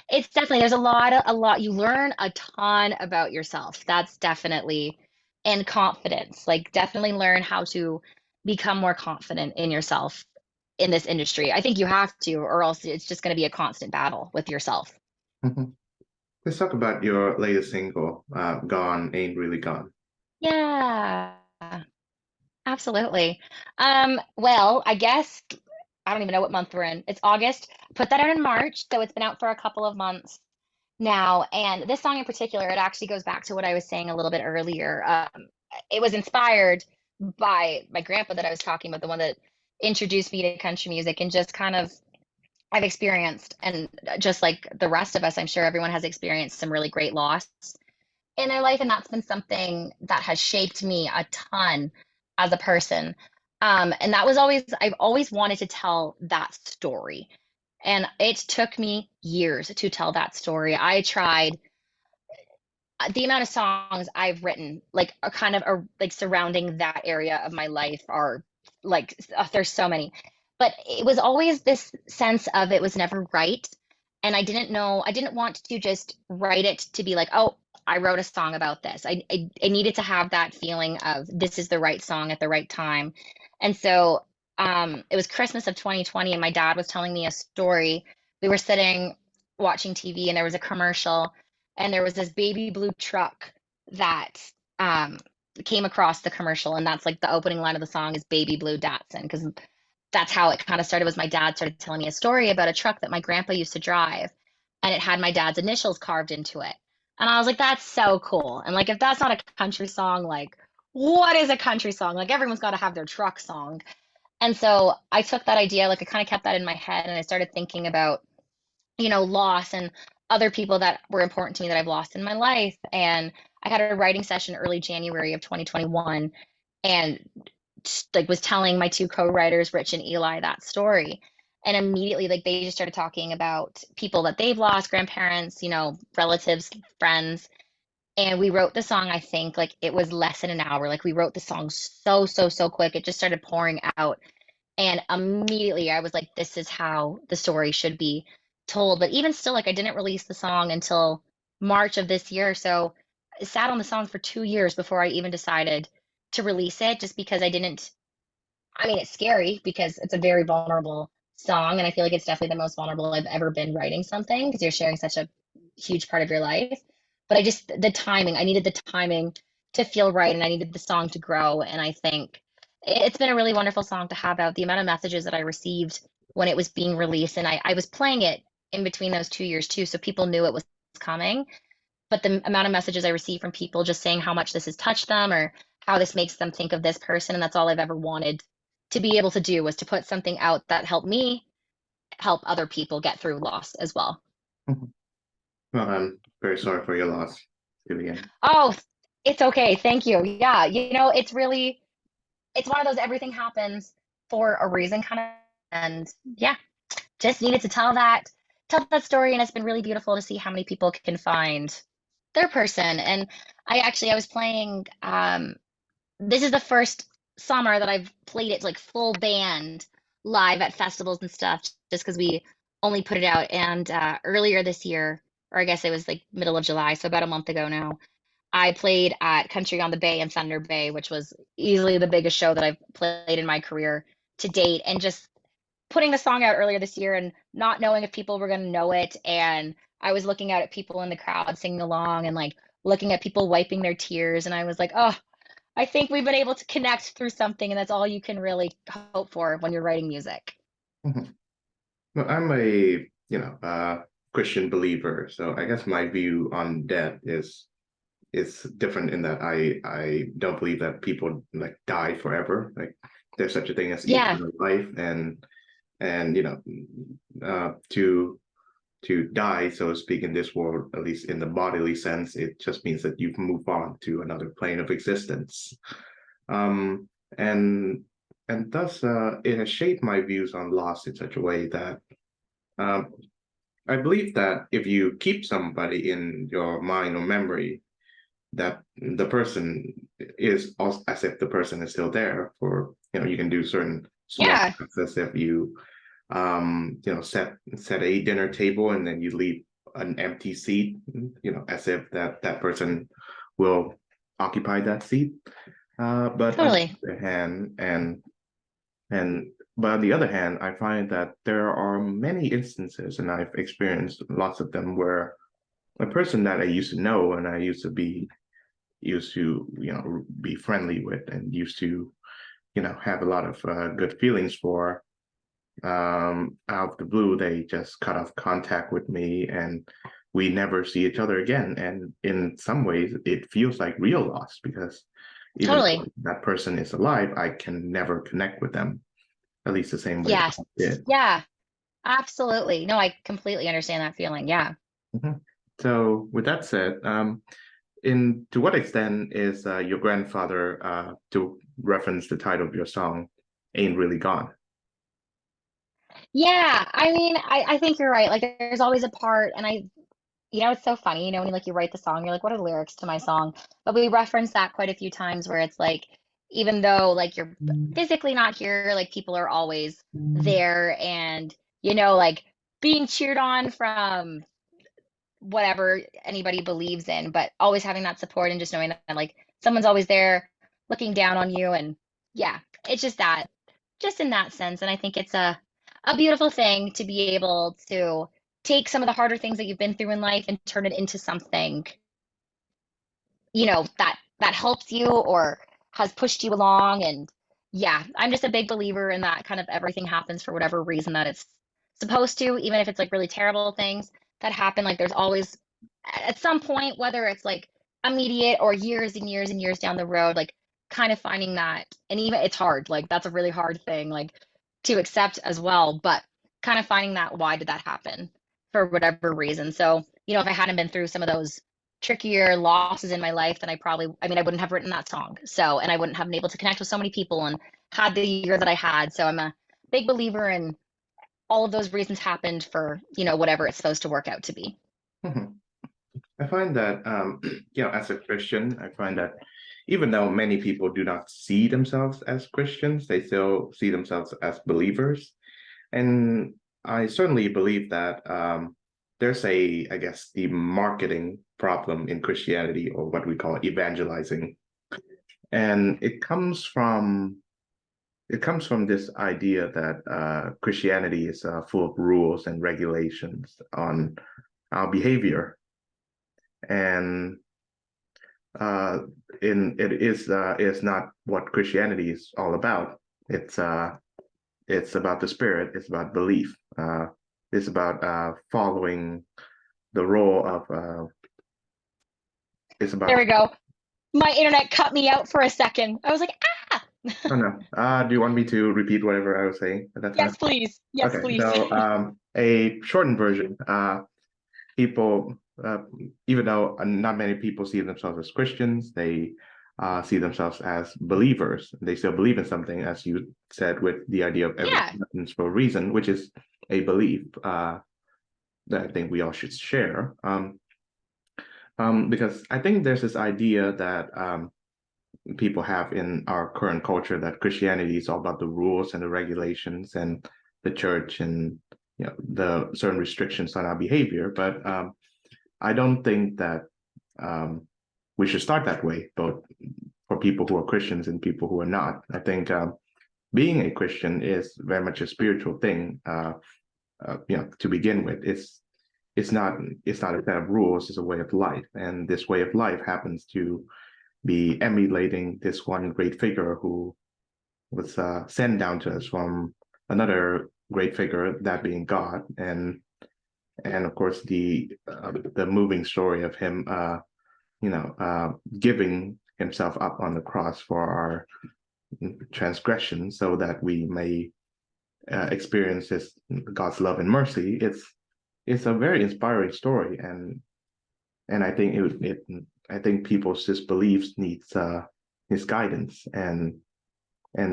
it's definitely there's a lot you learn a ton about yourself. That's definitely and confidence. Like definitely learn how to become more confident in yourself in this industry. I think you have to, or else it's just going to be a constant battle with yourself. Mhm. Let's talk about your latest single, "Gone Ain't Really Gone." Yeah, absolutely. Well, I guess I don't even know what month we're in. It's August. Put that out in March, so it's been out for a couple of months now. And this song in particular, it actually goes back to what I was saying a little bit earlier. It was inspired by my grandpa that I was talking about, the one that introduced me to country music, and just kind of I've experienced, and just like the rest of us, I'm sure everyone has experienced some really great loss in their life, and that's been something that has shaped me a ton as a person. And that was always I've always wanted to tell that story. And it took me years to tell that story. I tried the amount of songs I've written, like, are kind of are, like, surrounding that area of my life are, like, there's so many. But it was always this sense of it was never right, and I didn't want to just write it to be like, "Oh, I wrote a song about this." I needed to have that feeling of this is the right song at the right time. And so, it was Christmas of 2020, and my dad was telling me a story. We were sitting watching TV, and there was a commercial, and there was this baby blue truck that um, came across the commercial, and that's like the opening line of the song is "Baby Blue Datsun," because that's how it kind of started. Was my dad started telling me a story about a truck that my grandpa used to drive, and it had my dad's initials carved into it, and I was like, that's so cool. And like, if that's not a country song, like, what is a country song? Like, everyone's got to have their truck song. And so I took that idea, like I kind of kept that in my head, and I started thinking about loss and other people that were important to me that I've lost in my life. And I had a writing session early January of 2021, and like was telling my two co-writers, Rich and Eli, that story. And immediately, like, they just started talking about people that they've lost, grandparents, relatives, friends. And we wrote the song, I think, like it was less than an hour. Like we wrote the song so, so, so quick. It just started pouring out. And immediately I was like, this is how the story should be told. But even still, like I didn't release the song until March of this year. So I sat on the song for 2 years before I even decided to release it, just because I didn't. I mean, it's scary because it's a very vulnerable song. And I feel like it's definitely the most vulnerable I've ever been writing something, because you're sharing such a huge part of your life. But the timing, I needed the timing to feel right, and I needed the song to grow. And I think it's been a really wonderful song to have out. The amount of messages that I received when it was being released, and I was playing it in between those 2 years too, so people knew it was coming. But the amount of messages I received from people just saying how much this has touched them, or how this makes them think of this person, and that's all I've ever wanted to be able to do, was to put something out that helped me help other people get through loss as well. Mhm. Well, I'm very sorry for your loss, Vivian. Oh, it's okay. Thank you. Yeah, it's one of those everything happens for a reason kind of. And yeah, just needed to tell that story, and it's been really beautiful to see how many people can find their person. And I was playing this is the first summer that I've played it like full band live at festivals and stuff, just because we only put it out. And earlier this year, or I guess it was like middle of July, so about a month ago now, I played at Country on the Bay in Thunder Bay, which was easily the biggest show that I've played in my career to date. And just putting the song out earlier this year and not knowing if people were going to know it. And I was looking out at people in the crowd singing along, and like looking at people wiping their tears. And I was like, oh, I think we've been able to connect through something, and that's all you can really hope for when you're writing music. Mhm. Well, I'm a, Christian believer, so I guess my view on death is different in that I don't believe that people like die forever. Like there's such a thing as Yeah. eternal life, and to to die, so to speak, in this world, at least in the bodily sense. It just means that you've moved on to another plane of existence. Um, and and thus it has shaped my views on loss in such a way that um, I believe that if you keep somebody in your mind or memory, that the person is also as if the person is still there. For you can do certain small Yeah, acts as if you set a dinner table and then you leave an empty seat, as if that person will occupy that seat. But on totally. the other hand, and but on the other hand, I find that there are many instances, and I've experienced lots of them, where a person that I used to know and I used to be friendly with and used to have a lot of good feelings for, out of the blue they just cut off contact with me and we never see each other again. And in some ways it feels like real loss, because even though Totally. that person is alive, I can never connect with them, at least the same way that Yes. I did. Yeah, absolutely. No, I completely understand that feeling. Yeah. Mhm. So with that said, in to what extent is your grandfather, to reference the title of your song, ain't really gone? Yeah. I mean, I think you're right. Like there's always a part, and it's so funny, when you like you write the song, you're like, what are the lyrics to my song? But we reference that quite a few times where it's like, even though like you're physically not here, like people are always there and like being cheered on from whatever anybody believes in, but always having that support and just knowing that like someone's always there looking down on you. And yeah, it's just in that sense. And I think it's a beautiful thing to be able to take some of the harder things that you've been through in life and turn it into something, that helps you or has pushed you along. And yeah, I'm just a big believer in that kind of everything happens for whatever reason that it's supposed to, even if it's like really terrible things that happen. Like there's always at some point, whether it's like immediate or years and years and years down the road, like kind of finding that. And even it's hard, like that's a really hard thing, like to accept as well, but kind of finding that why did that happen for whatever reason. So, if I hadn't been through some of those trickier losses in my life, then I wouldn't have written that song. So, and I wouldn't have been able to connect with so many people and had the year that I had. So I'm a big believer in all of those reasons happened for, whatever it's supposed to work out to be. Mhm. I find that, as a Christian, I find that even though many people do not see themselves as Christians, they still see themselves as believers. And I certainly believe that there's I guess, the marketing problem in Christianity, or what we call evangelizing. And it comes from this idea that Christianity is full of rules and regulations on our behavior. And uh, it is not what Christianity is all about. It's about the spirit. It's about belief. It's about following the role of. It's There about. we go. My internet cut me out for a second. I was like, ah, Oh no. Do you want me to repeat whatever I was saying at that time? yes, please. Yes, Okay. please. So a shortened version. People, even though not many people see themselves as Christians, they see themselves as believers. They still believe in something, as you said, with the idea of Yeah. everything happens for a reason, which is a belief that I think we all should share. Because I think there's this idea that people have in our current culture that Christianity is all about the rules and the regulations and the church and the certain restrictions on our behavior. But I don't think that um, we should start that way, both for people who are Christians and people who are not. I think being a Christian is very much a spiritual thing. To begin with, it's not it's not a set of rules; it's a way of life, and this way of life happens to be emulating this one great figure who was sent down to us from another great figure, that being God, and of course the moving story of him, giving himself up on the cross for our transgression, so that we may experience God's love and mercy. it's a very inspiring story, and I think I think people's just beliefs needs guidance, and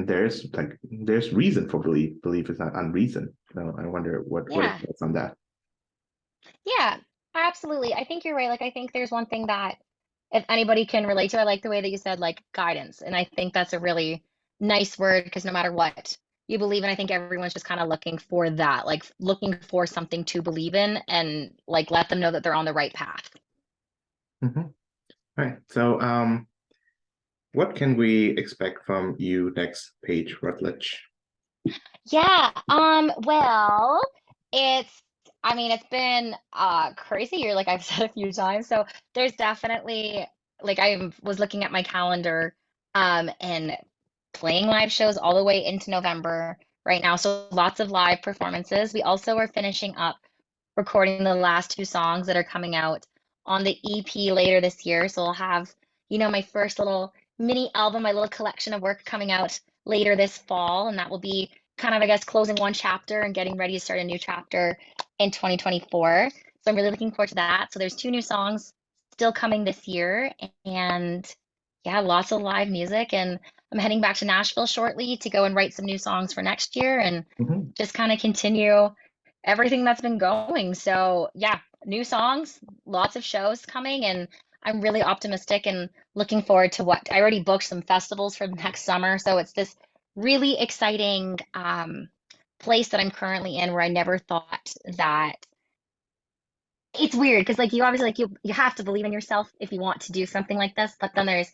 there's reason for belief. Belief is not unreason. So I wonder what are Yeah. your thoughts on that? Yeah, absolutely. I think you're right. Like, I think there's one thing that if anybody can relate to, I like the way that you said, like, guidance. And I think that's a really nice word because no matter what you believe in, I think everyone's just kind of looking for that, like looking for something to believe in and like let them know that they're on the right path. Mhm. All right. So what can we expect from you next, Paige Rutledge? Yeah, well, it's I mean, it's been a crazy year, like I've said a few times. So there's definitely like I was looking at my calendar and playing live shows all the way into November right now. So lots of live performances. We also are finishing up recording the last two songs that are coming out on the EP later this year. So I'll have, my first little mini album, my little collection of work coming out later this fall. And that will be kind of, I guess, closing one chapter and getting ready to start a new chapter in 2024. So I'm really looking forward to that. So there's two new songs still coming this year. And yeah, lots of live music. And I'm heading back to Nashville shortly to go and write some new songs for next year and Mhm. just kind of continue everything that's been going. So, yeah, new songs, lots of shows coming, and I'm really optimistic and looking forward to what I already booked some festivals for the next summer. So, it's this really exciting place that I'm currently in where I never thought that it's weird because like you obviously like you have to believe in yourself if you want to do something like this, but then there's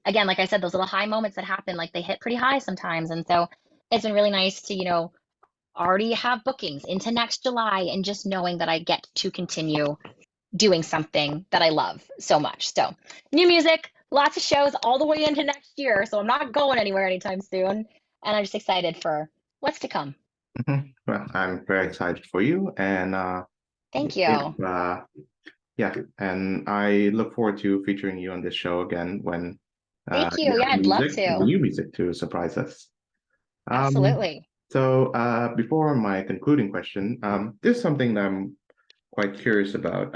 again like I said those little high moments that happen like they hit pretty high sometimes, and so it's been really nice to already have bookings into next July and just knowing that I get to continue doing something that I love so much. So, new music, lots of shows all the way into next year. So, I'm not going anywhere anytime soon. And I'm just excited for what's to come. Mhm. Well, I'm very excited for you, and Thank if you. yeah, and I look forward to featuring you on this show again when Thank you you. Yeah, have I'd love music, to. new music to surprise us. Um, Absolutely. so before my concluding question, this is something that I'm quite curious about.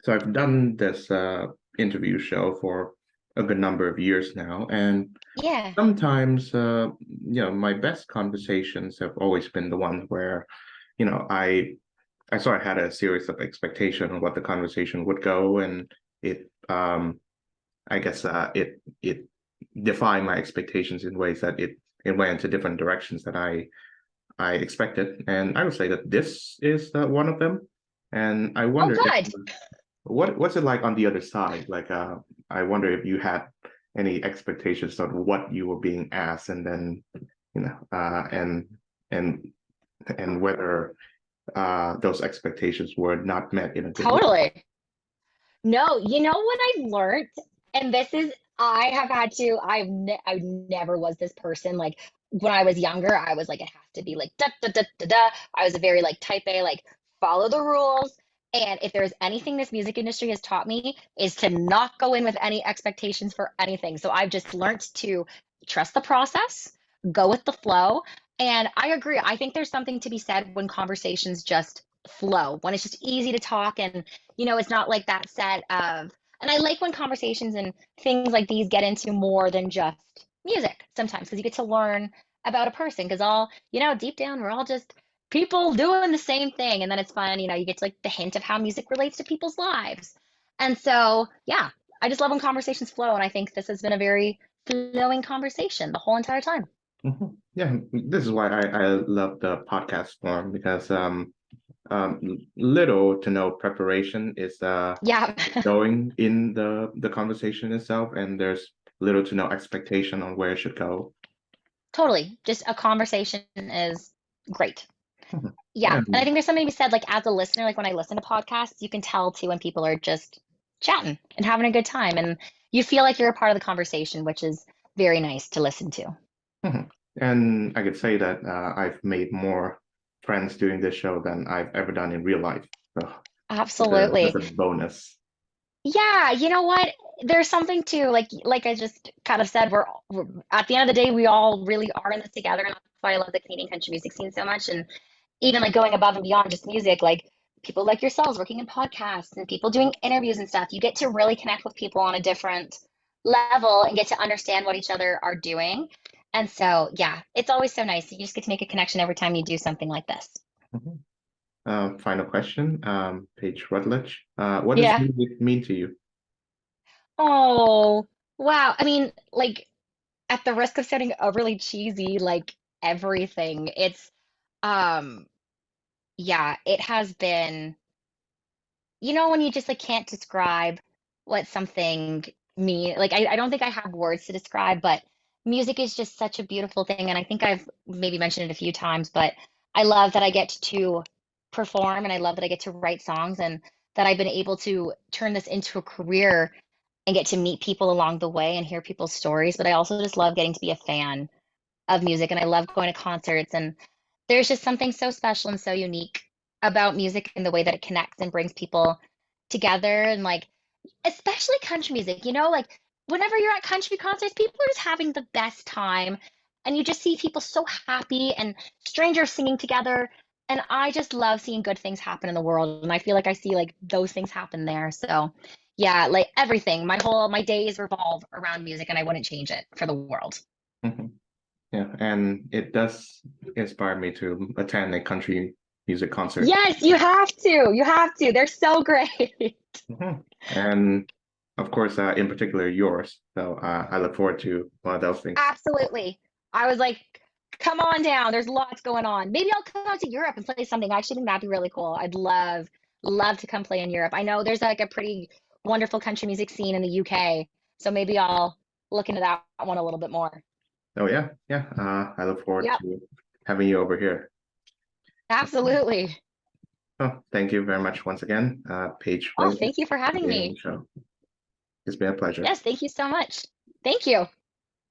So I've done this interview show for a good number of years now, and Yeah. sometimes my best conversations have always been the ones where, I sort of had a series of expectation on what the conversation would go, and it I guess it defined my expectations in ways that it went into different directions that I expected, and I would say that this is one of them. And I Oh, wonder if good. what's it like on the other side? Like, I wonder if you had any expectations on what you were being asked, and then and whether those expectations were not met in a good way. Totally. No, you know what I've learned, and this is I have had to. I never was this person. Like when I was younger, I was like it has to be like da da da da da. I was a very like type A, like follow the rules. And if there's anything this music industry has taught me is to not go in with any expectations for anything. So I've just learned to trust the process, go with the flow. And I agree. I think there's something to be said when conversations just flow, when it's just easy to talk and it's not like that set of, and I like when conversations and things like these get into more than just music sometimes because you get to learn about a person because all, deep down, we're all just people doing the same thing. And then it's fun, you get to like the hint of how music relates to people's lives. And so, yeah, I just love when conversations flow. And I think this has been a very flowing conversation the whole entire time. Mhm. Yeah, this is why I love the podcast form because little to no preparation is Yeah, going in the conversation itself, and there's little to no expectation on where it should go. totally. Just a conversation is great. Mhm. Yeah. And I And think there's something to be said, like as a listener, like when I listen to podcasts, you can tell too when people are just chatting and having a good time. And you feel like you're a part of the conversation, which is very nice to listen to. mhm. And I could say that I've made more friends doing this show than I've ever done in real life. So that's Absolutely. a bonus. Yeah, you know what? There's something too, like I just kind of said, we're at the end of the day, we all really are in this together. And that's why I love the Canadian country music scene so much. And even like going above and beyond just music, like people like yourselves working in podcasts and people doing interviews and stuff, you get to really connect with people on a different level and get to understand what each other are doing. And so, yeah, it's always so nice. You just get to make a connection every time you do something like this. Mhm. Final question, Paige Rutledge. What does Yeah. music mean to you? Oh, wow. I mean, like, at the risk of sounding overly cheesy, like everything, um, yeah, it has been, when you just like can't describe what something mean, like I don't think I have words to describe, but music is just such a beautiful thing. And I think I've maybe mentioned it a few times, but I love that I get to perform and I love that I get to write songs and that I've been able to turn this into a career and get to meet people along the way and hear people's stories. But I also just love getting to be a fan of music and I love going to concerts. And there's just something so special and so unique about music and the way that it connects and brings people together. And like, especially country music, like whenever you're at country concerts, people are just having the best time. And you just see people so happy and strangers singing together. And I just love seeing good things happen in the world. And I feel like I see like those things happen there. So yeah, like everything, my days revolve around music and I wouldn't change it for the world. Mhm. Yeah, and it does inspire me to attend a country music concert. Yes, you have to. You have to. They're so great. Mhm. And of course, in particular, yours. So I look forward to one of those things. Absolutely. I was like, come on down. There's lots going on. Maybe I'll come out to Europe and play something. I actually think that'd be really cool. I'd love to come play in Europe. I know there's like a pretty wonderful country music scene in the UK, so maybe I'll look into that one a little bit more. Oh yeah, yeah. I look forward Yep, to having you over here. absolutely. Oh, thank you very much once again, Paige Oh, Rutledge, thank you for for having being on me. the show. It's been a pleasure. Yes, thank you so much. Thank you.